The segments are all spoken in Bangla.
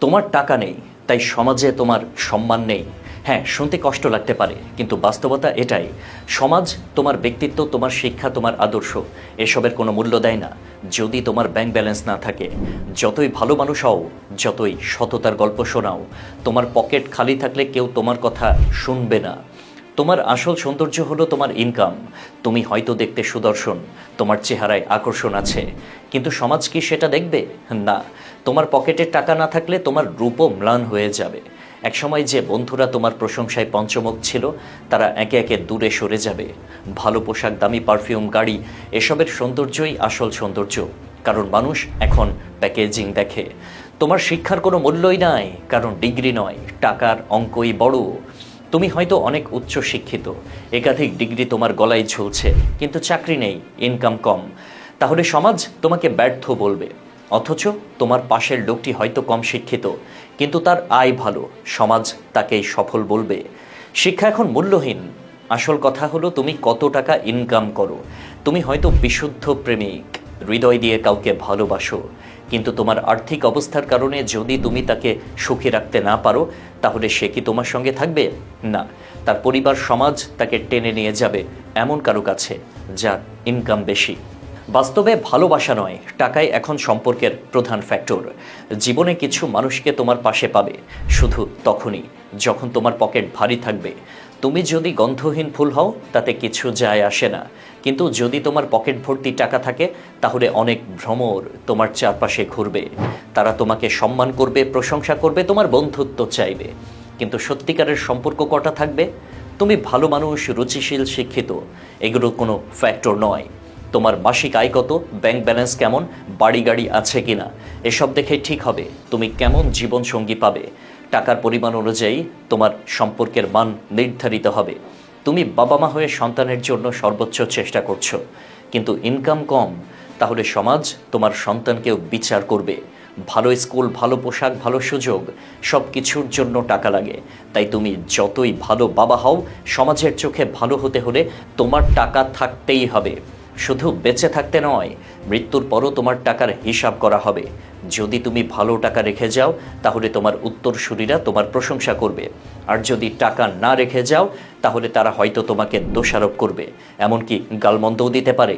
তোমার টাকা নেই তাই সমাজে তোমার সম্মান নেই। হ্যাঁ, শুনতে কষ্ট লাগতে পারে, কিন্তু বাস্তবতা এটাই। সমাজ তোমার ব্যক্তিত্ব, তোমার শিক্ষা, তোমার আদর্শ এসবের কোনো মূল্য দেয় না যদি তোমার ব্যাংক ব্যালেন্স না থাকে। যতই ভালো মানুষ হও, যতই সততার গল্প শোনাও, তোমার পকেট খালি থাকলে কেউ তোমার কথা শুনবে না। তোমার আসল সৌন্দর্য হলো তোমার ইনকাম। তুমি হয়তো দেখতে সুদর্শন, তোমার চেহারায় আকর্ষণ আছে, কিন্তু সমাজ কি সেটা দেখবে? না। তোমার পকেটে টাকা না থাকলে তোমার রূপও ম্লান হয়ে যাবে। একসময় যে বন্ধুরা তোমার প্রশংসায় পঞ্চমুখ ছিল, তারা একে একে দূরে সরে যাবে। ভালো পোশাক, দামি পারফিউম, গাড়ি, এসবের সৌন্দর্যই আসল সৌন্দর্য, কারণ মানুষ এখন প্যাকেজিং দেখে। তোমার শিক্ষার কোনো মূল্যই নাই, কারণ ডিগ্রি নয়, টাকার অঙ্কই বড়। তুমি হয়তো অনেক উচ্চ শিক্ষিত, একাধিক ডিগ্রি তোমার গলায় ঝুলছে, কিন্তু চাকরি নেই, ইনকাম কম। তাহলে সমাজ তোমাকে ব্যর্থ বলবে। অথচ তোমার পাশের লোকটি হয়তো কম শিক্ষিত, কিন্তু তার আয় ভালো, সমাজ তাকেই সফল বলবে। শিক্ষা এখন মূল্যহীন। আসল কথা হলো তুমি কত টাকা ইনকাম করো। তুমি হয়তো বিশুদ্ধ প্রেমিক, হৃদয় দিয়ে কাউকে ভালোবাসো, কিন্তু তোমার আর্থিক অবস্থার কারণে যদি তুমি তাকে সুখী রাখতে না পারো, তাহলে সে কি তোমার সঙ্গে থাকবে? না। তার পরিবার, সমাজ তাকে টেনে নিয়ে যাবে এমন কারো কাছে যার ইনকাম বেশি। বাস্তবে ভালোবাসা নয়, টাকাই এখন সম্পর্কের প্রধান ফ্যাক্টর। জীবনে কিছু মানুষকে তোমার পাশে পাবে শুধু তখনই যখন তোমার পকেট ভারী থাকবে। তুমি যদি গন্ধহীন ফুল হও, তাতে কিছু যায় আসে না, কিন্তু যদি তোমার পকেট ভর্তি টাকা থাকে, তাহলে অনেক ভ্রমর তোমার চারপাশে ঘুরবে। তারা তোমাকে সম্মান করবে, প্রশংসা করবে, তোমার বন্ধুত্ব চাইবে। কিন্তু সত্যিকারের সম্পর্ক কটা থাকবে? তুমি ভালো মানুষ, রুচিশীল, শিক্ষিত, এগুলো কোনো ফ্যাক্টর নয়। তোমার মাসিক আয় কত, ব্যাংক ব্যালেন্স কেমন, বাড়ি গাড়ি আছে কিনা, এসব দেখে ঠিক হবে তুমি কেমন জীবনসঙ্গী পাবে। টাকার পরিমাণ অনুযায়ী তোমার সম্পর্কের মান নির্ধারিত হবে। তুমি বাবা মা হয়ে সন্তানের জন্য সর্বোচ্চ চেষ্টা করছো, কিন্তু ইনকাম কম, তাহলে সমাজ তোমার সন্তানকেও বিচার করবে। ভালো স্কুল, ভালো পোশাক, ভালো সুযোগ, সব কিছুর জন্য টাকা লাগে। তাই তুমি যতই ভালো বাবা হও, সমাজের চোখে ভালো হতে হলে তোমার টাকা থাকতেই হবে। শুধু বেঁচে থাকতে নয়, মৃত্যুর পরও তোমার টাকার হিসাব করা হবে। যদি তুমি ভালো টাকা রেখে যাও, তাহলে তোমার উত্তরসূরিরা তোমার প্রশংসা করবে। আর যদি টাকা না রেখে যাও, তাহলে তারা হয়তো তোমাকে দোষারোপ করবে, এমনকি গালমন্দও দিতে পারে।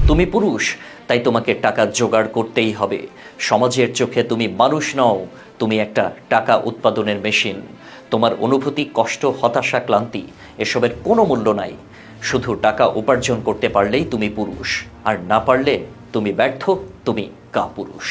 তুমি পুরুষ, তাই তোমাকে টাকা জোগাড় করতেই হবে। সমাজের চোখে তুমি মানুষ নও, তুমি একটা টাকা উৎপাদনের মেশিন। তোমার অনুভূতি, কষ্ট, হতাশা, ক্লান্তি, এসবের কোনো মূল্য নাই। শুধু টাকা উপার্জন করতে পারলেই তুমি পুরুষ, আর না পারলে তুমি ব্যর্থ, তুমি কাপুরুষ।